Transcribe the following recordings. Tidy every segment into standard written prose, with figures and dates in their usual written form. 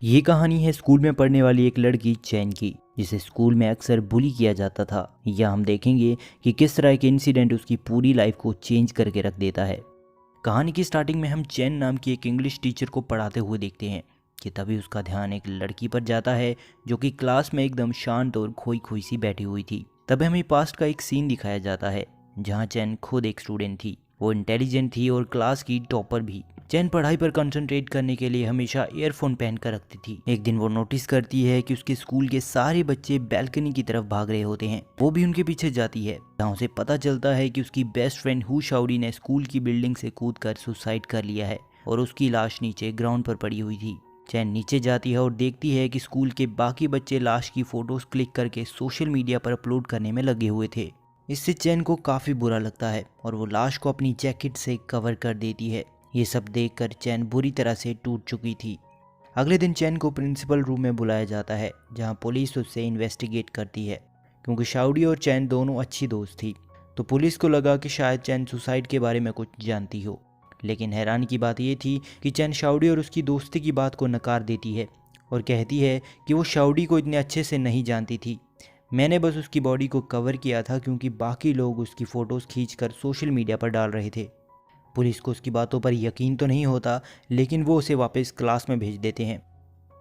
ये कहानी है स्कूल में पढ़ने वाली एक लड़की चैन की, जिसे स्कूल में अक्सर बुली किया जाता था। या हम देखेंगे कि किस तरह के इंसिडेंट उसकी पूरी लाइफ को चेंज करके रख देता है। कहानी की स्टार्टिंग में हम चैन नाम की एक इंग्लिश टीचर को पढ़ाते हुए देखते हैं कि तभी उसका ध्यान एक लड़की पर जाता है जो कि क्लास में एकदम शांत और खोई खोई सी बैठी हुई थी। तब हमें पास्ट का एक सीन दिखाया जाता है जहाँ चैन खुद एक स्टूडेंट थी। वो इंटेलिजेंट थी और क्लास की टॉपर भी। चैन पढ़ाई पर कंसंट्रेट करने के लिए हमेशा ईयरफोन पहन कर रखती थी। एक दिन वो नोटिस करती है कि उसके स्कूल के सारे बच्चे बैल्कनी की तरफ भाग रहे होते हैं। वो भी उनके पीछे जाती है, जहाँ उसे पता चलता है कि उसकी बेस्ट फ्रेंड हु शाओरी ने स्कूल की बिल्डिंग से कूदकर सुसाइड कर लिया है और उसकी लाश नीचे ग्राउंड पर पड़ी हुई थी। चैन नीचे जाती है और देखती है कि स्कूल के बाकी बच्चे लाश की फोटोज क्लिक करके सोशल मीडिया पर अपलोड करने में लगे हुए थे। इससे चैन को काफ़ी बुरा लगता है और वो लाश को अपनी जैकेट से कवर कर देती है। ये सब देखकर चैन बुरी तरह से टूट चुकी थी। अगले दिन चैन को प्रिंसिपल रूम में बुलाया जाता है, जहां पुलिस उससे इन्वेस्टिगेट करती है। क्योंकि शाओरी और चैन दोनों अच्छी दोस्त थी, तो पुलिस को लगा कि शायद चैन सुसाइड के बारे में कुछ जानती हो। लेकिन हैरानी की बात यह थी कि चैन शाओरी और उसकी दोस्ती की बात को नकार देती है और कहती है कि वो शाओरी को इतने अच्छे से नहीं जानती थी। मैंने बस उसकी बॉडी को कवर किया था क्योंकि बाकी लोग उसकी फ़ोटोज़ खींचकर सोशल मीडिया पर डाल रहे थे। पुलिस को उसकी बातों पर यकीन तो नहीं होता, लेकिन वो उसे वापस क्लास में भेज देते हैं,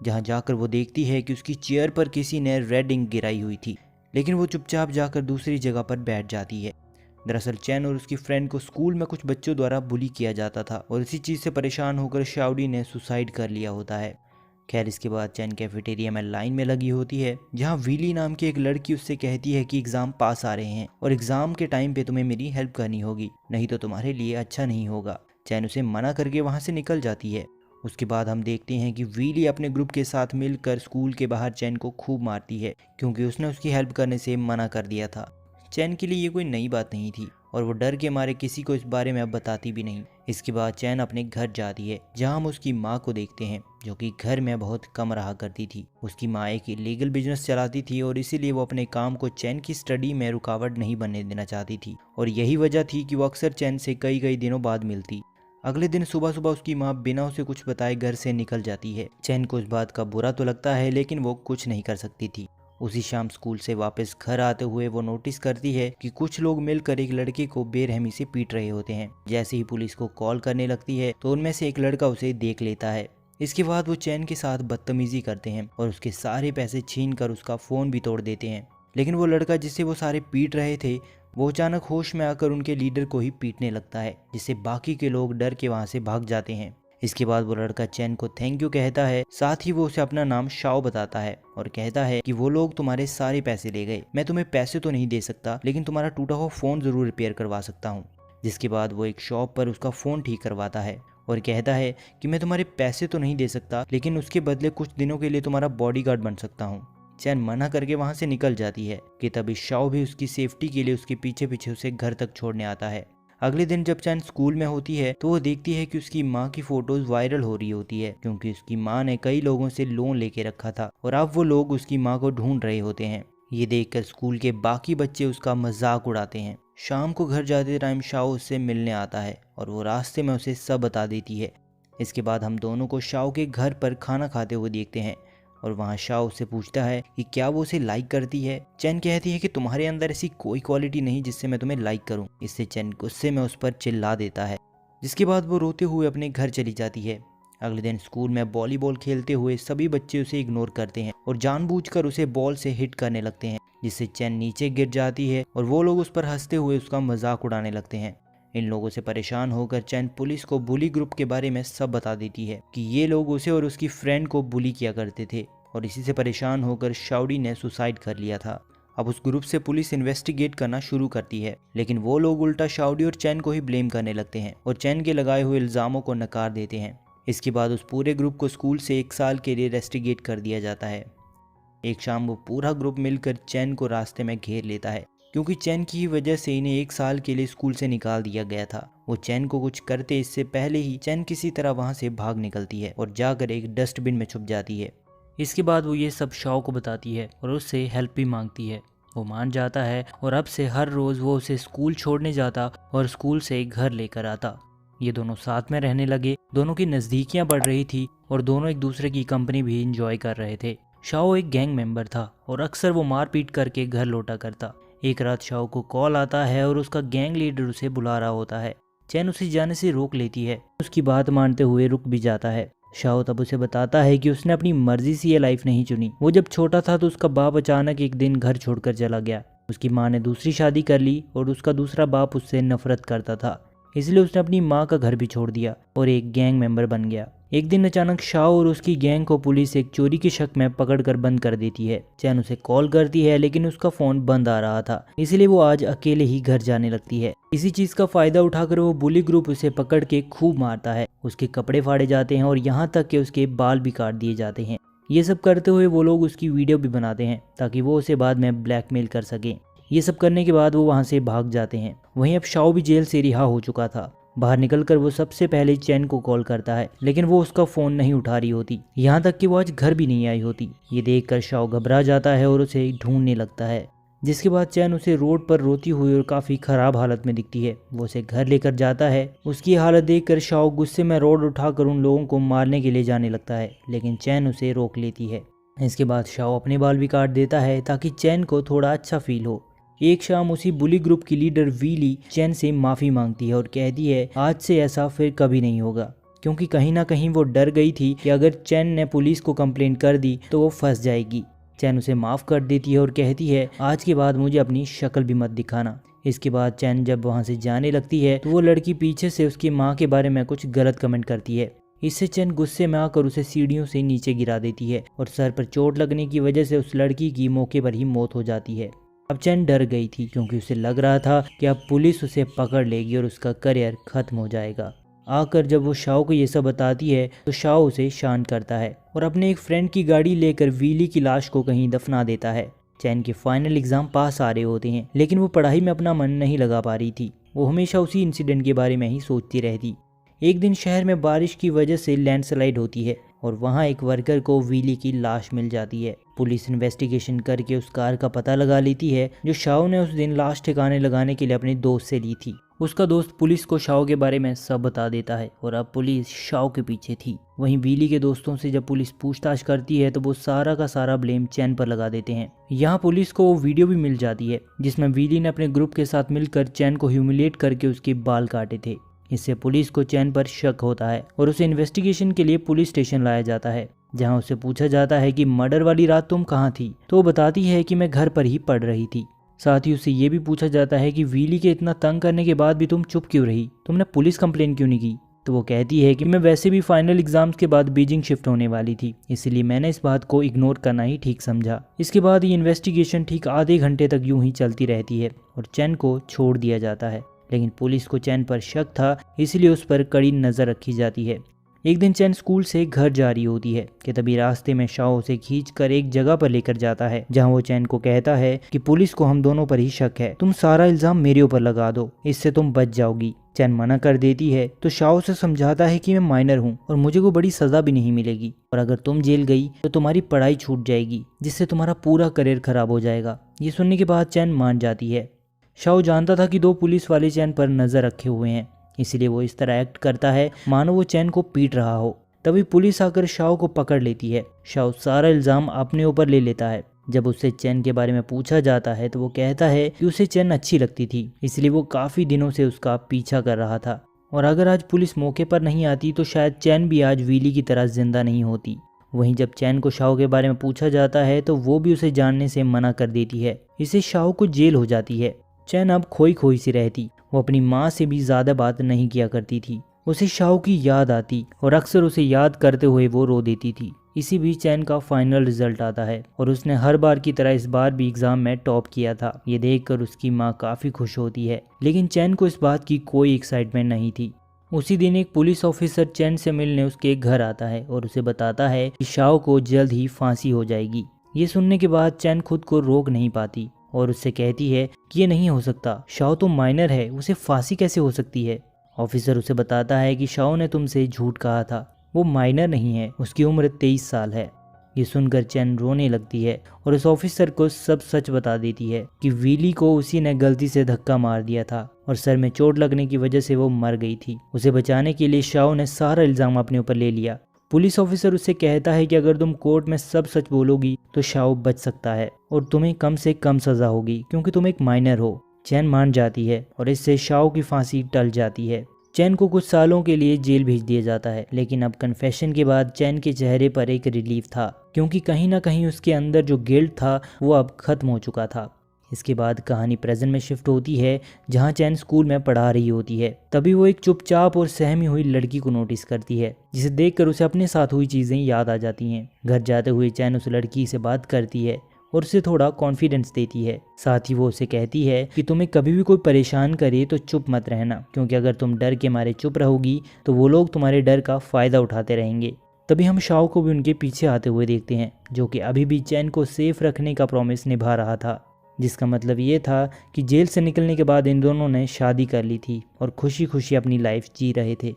जहां जाकर वो देखती है कि उसकी चेयर पर किसी ने रेड इंक गिराई हुई थी। लेकिन वो चुपचाप जाकर दूसरी जगह पर बैठ जाती है। दरअसल चैन और उसकी फ्रेंड को स्कूल में कुछ बच्चों द्वारा बुली किया जाता था और इसी चीज़ से परेशान होकर शाओरी ने सुसाइड कर लिया होता है। खैर, इसके बाद चैन कैफेटेरिया में लाइन में लगी होती है, जहां वीली नाम की एक लड़की उससे कहती है कि एग्जाम पास आ रहे हैं और एग्जाम के टाइम पे तुम्हें मेरी हेल्प करनी होगी, नहीं तो तुम्हारे लिए अच्छा नहीं होगा। चैन उसे मना करके वहां से निकल जाती है। उसके बाद हम देखते हैं कि वीली अपने ग्रुप के साथ मिलकर स्कूल के बाहर चैन को खूब मारती है, क्योंकि उसने उसकी हेल्प करने से मना कर दिया था। चैन के लिए ये कोई नई बात नहीं थी और वो डर के मारे किसी को इस बारे में अब बताती भी नहीं। इसके बाद चैन अपने घर जाती है, जहां हम उसकी माँ को देखते हैं, जो कि घर में बहुत कम रहा करती थी। उसकी माँ एक इलीगल बिजनेस चलाती थी और इसीलिए वो अपने काम को चैन की स्टडी में रुकावट नहीं बनने देना चाहती थी, और यही वजह थी कि वो अक्सर चैन से कई कई दिनों बाद मिलती। अगले दिन सुबह सुबह उसकी माँ बिना उसे कुछ बताए घर से निकल जाती है। चैन को इस बात का बुरा तो लगता है, लेकिन वो कुछ नहीं कर सकती थी। उसी शाम स्कूल से वापस घर आते हुए वो नोटिस करती है कि कुछ लोग मिलकर एक लड़के को बेरहमी से पीट रहे होते हैं। जैसे ही पुलिस को कॉल करने लगती है तो उनमें से एक लड़का उसे देख लेता है। इसके बाद वो चैन के साथ बदतमीजी करते हैं और उसके सारे पैसे छीन कर उसका फ़ोन भी तोड़ देते हैं। लेकिन वो लड़का जिसे वो सारे पीट रहे थे, वो अचानक होश में आकर उनके लीडर को ही पीटने लगता है, जिससे बाकी के लोग डर के वहाँ से भाग जाते हैं। इसके बाद वो लड़का चैन को थैंक यू कहता है, साथ ही वो उसे अपना नाम शाओ बताता है और कहता है कि वो लोग तुम्हारे सारे पैसे ले गए। मैं तुम्हें पैसे तो नहीं दे सकता, लेकिन तुम्हारा टूटा हुआ फ़ोन ज़रूर रिपेयर करवा सकता हूँ। जिसके बाद वो एक शॉप पर उसका फ़ोन ठीक करवाता है और कहता है कि मैं तुम्हारे पैसे तो नहीं दे सकता, लेकिन उसके बदले कुछ दिनों के लिए तुम्हारा बॉडीगार्ड बन सकता हूँ। चैन मना करके वहाँ से निकल जाती है कि तभी शाओ भी उसकी सेफ्टी के लिए उसके पीछे पीछे उसे घर तक छोड़ने आता है। अगले दिन जब चैन स्कूल में होती है तो वो देखती है कि उसकी माँ की फोटोज वायरल हो रही होती है, क्योंकि उसकी माँ ने कई लोगों से लोन लेके रखा था और अब वो लोग उसकी माँ को ढूंढ रहे होते हैं। ये देखकर स्कूल के बाकी बच्चे उसका मजाक उड़ाते हैं। शाम को घर जाते टाइम शाओ उससे मिलने आता है और वो रास्ते में उसे सब बता देती है। इसके बाद हम दोनों को शाओ के घर पर खाना खाते हुए देखते हैं और वहाँ शाओ उससे पूछता है कि क्या वो उसे लाइक करती है। चैन कहती है कि तुम्हारे अंदर ऐसी कोई क्वालिटी नहीं जिससे मैं तुम्हें लाइक करूं। इससे चैन गुस्से में उस पर चिल्ला देता है, जिसके बाद वो रोते हुए अपने घर चली जाती है। अगले दिन स्कूल में वॉलीबॉल खेलते हुए सभी बच्चे उसे इग्नोर करते हैं और जानबूझकर उसे बॉल से हिट करने लगते हैं, जिससे चैन नीचे गिर जाती है और वो लोग उस पर हंसते हुए उसका मजाक उड़ाने लगते हैं। इन लोगों से परेशान होकर चैन पुलिस को बुली ग्रुप के बारे में सब बता देती है कि ये लोग उसे और उसकी फ्रेंड को बुली किया करते थे और इसी से परेशान होकर शाओरी ने सुसाइड कर लिया था। अब उस ग्रुप से पुलिस इन्वेस्टिगेट करना शुरू करती है, लेकिन वो लोग उल्टा शाओरी और चैन को ही ब्लेम करने लगते हैं और चैन के लगाए हुए इल्ज़ामों को नकार देते हैं। इसके बाद उस पूरे ग्रुप को स्कूल से 1 साल के लिए रेस्टिगेट कर दिया जाता है। एक शाम वो पूरा ग्रुप मिलकर चैन को रास्ते में घेर लेता है, क्योंकि चैन की वजह से इन्हें 1 साल के लिए स्कूल से निकाल दिया गया था। वो चैन को कुछ करते इससे पहले ही चैन किसी तरह वहाँ से भाग निकलती है और जाकर एक डस्टबिन में छुप जाती है। इसके बाद वो ये सब शाओ को बताती है और उससे हेल्प भी मांगती है। वो मान जाता है और अब से हर रोज़ वो उसे स्कूल छोड़ने जाता और स्कूल से घर लेकर आता। ये दोनों साथ में रहने लगे, दोनों की नज़दीकियां बढ़ रही थी और दोनों एक दूसरे की कंपनी भी इंजॉय कर रहे थे। शाओ एक गैंग मेंबर था और अक्सर वो मारपीट करके घर लौटा करता। एक रात शाओ को कॉल आता है और उसका गैंग लीडर उसे बुला रहा होता है। चैन उसे जाने से रोक लेती है, उसकी बात मानते हुए रुक भी जाता है। शाओ तब उसे बताता है कि उसने अपनी मर्जी से ये लाइफ नहीं चुनी। वो जब छोटा था तो उसका बाप अचानक एक दिन घर छोड़कर चला गया। उसकी माँ ने दूसरी शादी कर ली और उसका दूसरा बाप उससे नफरत करता था, इसलिए उसने अपनी माँ का घर भी छोड़ दिया और एक गैंग मेंबर बन गया। एक दिन अचानक शाओ और उसकी गैंग को पुलिस एक चोरी के शक में पकड़कर बंद कर देती है। चैन उसे कॉल करती है लेकिन उसका फोन बंद आ रहा था, इसलिए वो आज अकेले ही घर जाने लगती है। इसी चीज का फायदा उठाकर वो बुली ग्रुप उसे पकड़ के खूब मारता है। उसके कपड़े फाड़े जाते हैं और यहाँ तक कि उसके बाल भी काट दिए जाते हैं। ये सब करते हुए वो लोग उसकी वीडियो भी बनाते हैं ताकि वो उसे बाद में ब्लैकमेल कर सकें। ये सब करने के बाद वो वहाँ से भाग जाते हैं। वहीं अब शाओ भी जेल से रिहा हो चुका था। बाहर निकलकर वो सबसे पहले चैन को कॉल करता है, लेकिन वो उसका फ़ोन नहीं उठा रही होती। यहाँ तक कि वो आज घर भी नहीं आई होती। ये देखकर शाओ घबरा जाता है और उसे ढूंढने लगता है, जिसके बाद चैन उसे रोड पर रोती हुई और काफ़ी ख़राब हालत में दिखती है। वो उसे घर लेकर जाता है। उसकी हालत देखकर शाओ गुस्से में रोड उठाकर उन लोगों को मारने के लिए जाने लगता है, लेकिन चैन उसे रोक लेती है। इसके बाद शाओ अपने बाल भी काट देता है ताकि चैन को थोड़ा अच्छा फील हो। एक शाम उसी बुली ग्रुप की लीडर वीली चैन से माफ़ी मांगती है और कहती है आज से ऐसा फिर कभी नहीं होगा, क्योंकि कहीं ना कहीं वो डर गई थी कि अगर चैन ने पुलिस को कंप्लेंट कर दी तो वो फंस जाएगी। चैन उसे माफ़ कर देती है और कहती है आज के बाद मुझे अपनी शक्ल भी मत दिखाना। इसके बाद चैन जब वहाँ से जाने लगती है तो वो लड़की पीछे से उसकी माँ के बारे में कुछ गलत कमेंट करती है। इससे चैन गुस्से में आकर उसे सीढ़ियों से नीचे गिरा देती है और सर पर चोट लगने की वजह से उस लड़की की मौके पर ही मौत हो जाती है। अब चैन डर गई थी क्योंकि उसे लग रहा था कि अब पुलिस उसे पकड़ लेगी और उसका करियर खत्म हो जाएगा। आकर जब वो शाओ को ये सब बताती है तो शाओ उसे शांत करता है और अपने एक फ्रेंड की गाड़ी लेकर वीली की लाश को कहीं दफना देता है। चैन के फाइनल एग्जाम पास आ रहे होते हैं, लेकिन वो पढ़ाई में अपना मन नहीं लगा पा रही थी। वो हमेशा उसी इंसिडेंट के बारे में ही सोचती रहती। एक दिन शहर में बारिश की वजह से लैंडस्लाइड होती है और वहाँ एक वर्कर को वीली की लाश मिल जाती है। पुलिस इन्वेस्टिगेशन करके उस कार का पता लगा लेती है जो शाओ ने उस दिन लाश ठिकाने लगाने के लिए अपने दोस्त से ली थी। उसका दोस्त पुलिस को शाओ के बारे में सब बता देता है और अब पुलिस शाओ के पीछे थी। वहीं वीली के दोस्तों से जब पुलिस पूछताछ करती है तो वो सारा का सारा ब्लेम चैन पर लगा देते हैं। यहाँ पुलिस को वो वीडियो भी मिल जाती है जिसमें वीली ने अपने ग्रुप के साथ मिलकर चैन को ह्यूमिलेट करके उसके बाल काटे थे। इससे पुलिस को चैन पर शक होता है और उसे इन्वेस्टिगेशन के लिए पुलिस स्टेशन लाया जाता है, जहां उससे पूछा जाता है कि मर्डर वाली रात तुम कहाँ थी। तो वो बताती है कि मैं घर पर ही पढ़ रही थी। साथ ही उससे ये भी पूछा जाता है कि वीली के इतना तंग करने के बाद भी तुम चुप क्यों रही, तुमने पुलिस कंप्लेन क्यों नहीं की। तो वो कहती है कि मैं वैसे भी फाइनल एग्जाम्स के बाद बीजिंग शिफ्ट होने वाली थी, इसलिए मैंने इस बात को इग्नोर करना ही ठीक समझा। इसके बाद ये इन्वेस्टिगेशन ठीक आधे घंटे तक यूं ही चलती रहती है और चैन को छोड़ दिया जाता है, लेकिन पुलिस को चैन पर शक था, इसलिए उस पर कड़ी नज़र रखी जाती है। एक दिन चैन स्कूल से घर जा रही होती है कि तभी रास्ते में शाओ उसे खींचकर एक जगह पर लेकर जाता है, जहां वो चैन को कहता है कि पुलिस को हम दोनों पर ही शक है, तुम सारा इल्जाम मेरे ऊपर लगा दो, इससे तुम बच जाओगी। चैन मना कर देती है तो शाओ से समझाता है कि मैं माइनर हूँ और मुझे कोई बड़ी सजा भी नहीं मिलेगी, और अगर तुम जेल गई तो तुम्हारी पढ़ाई छूट जाएगी, जिससे तुम्हारा पूरा करियर खराब हो जाएगा। ये सुनने के बाद चैन मान जाती है। शाओ जानता था कि दो पुलिस वाले चैन पर नजर रखे हुए हैं, इसलिए वो इस तरह एक्ट करता है मानो वो चैन को पीट रहा हो। तभी पुलिस आकर शाओ को पकड़ लेती है। शाओ सारा इल्जाम अपने ऊपर ले लेता है। जब उससे चैन के बारे में पूछा जाता है तो वो कहता है कि उसे चैन अच्छी लगती थी, इसलिए वो काफ़ी दिनों से उसका पीछा कर रहा था, और अगर आज पुलिस मौके पर नहीं आती तो शायद चैन भी आज वीली की तरह जिंदा नहीं होती। वहीं जब चैन को शाओ के बारे में पूछा जाता है तो वो भी उसे जानने से मना कर देती है। इससे शाओ को जेल हो जाती है। चैन अब खोई खोई सी रहती। वो अपनी माँ से भी ज़्यादा बात नहीं किया करती थी। उसे शाओ की याद आती और अक्सर उसे याद करते हुए वो रो देती थी। इसी बीच चैन का फाइनल रिजल्ट आता है और उसने हर बार की तरह इस बार भी एग्जाम में टॉप किया था। ये देखकर उसकी माँ काफ़ी खुश होती है, लेकिन चैन को इस बात की कोई एक्साइटमेंट नहीं थी। उसी दिन एक पुलिस ऑफिसर चैन से मिलने उसके घर आता है और उसे बताता है कि शाओ को जल्द ही फांसी हो जाएगी। ये सुनने के बाद चैन खुद को रोक नहीं पाती और उससे कहती है कि ये नहीं हो सकता, शाओ तो माइनर है, उसे फांसी कैसे हो सकती है। ऑफिसर उसे बताता है कि शाओ ने तुमसे झूठ कहा था, वो माइनर नहीं है, उसकी उम्र 23 साल है। ये सुनकर चैन रोने लगती है और उस ऑफिसर को सब सच बता देती है कि विली को उसी ने गलती से धक्का मार दिया था और सर में चोट लगने की वजह से वो मर गई थी। उसे बचाने के लिए शाओ ने सारा इल्जाम अपने ऊपर ले लिया। पुलिस ऑफिसर उससे कहता है कि अगर तुम कोर्ट में सब सच बोलोगी तो शाओ बच सकता है और तुम्हें कम से कम सजा होगी क्योंकि तुम एक माइनर हो। चैन मान जाती है और इससे शाओ की फांसी टल जाती है। चैन को कुछ सालों के लिए जेल भेज दिया जाता है, लेकिन अब कन्फेशन के बाद चैन के चेहरे पर एक रिलीफ था क्योंकि कहीं ना कहीं उसके अंदर जो गिल्ट था वो अब खत्म हो चुका था। इसके बाद कहानी प्रेजेंट में शिफ्ट होती है जहां चैन स्कूल में पढ़ा रही होती है। तभी वो एक चुपचाप और सहमी हुई लड़की को नोटिस करती है जिसे देखकर उसे अपने साथ हुई चीज़ें याद आ जाती हैं। घर जाते हुए चैन उस लड़की से बात करती है और उसे थोड़ा कॉन्फिडेंस देती है। साथ ही वो उसे कहती है कि तुम्हें कभी भी कोई परेशान करे तो चुप मत रहना, क्योंकि अगर तुम डर के मारे चुप रहोगी तो वो लोग तुम्हारे डर का फ़ायदा उठाते रहेंगे। तभी हम शाओ को भी उनके पीछे आते हुए देखते हैं, जो कि अभी भी चैन को सेफ रखने का प्रॉमिस निभा रहा था, जिसका मतलब ये था कि जेल से निकलने के बाद इन दोनों ने शादी कर ली थी और खुशी खुशी अपनी लाइफ जी रहे थे।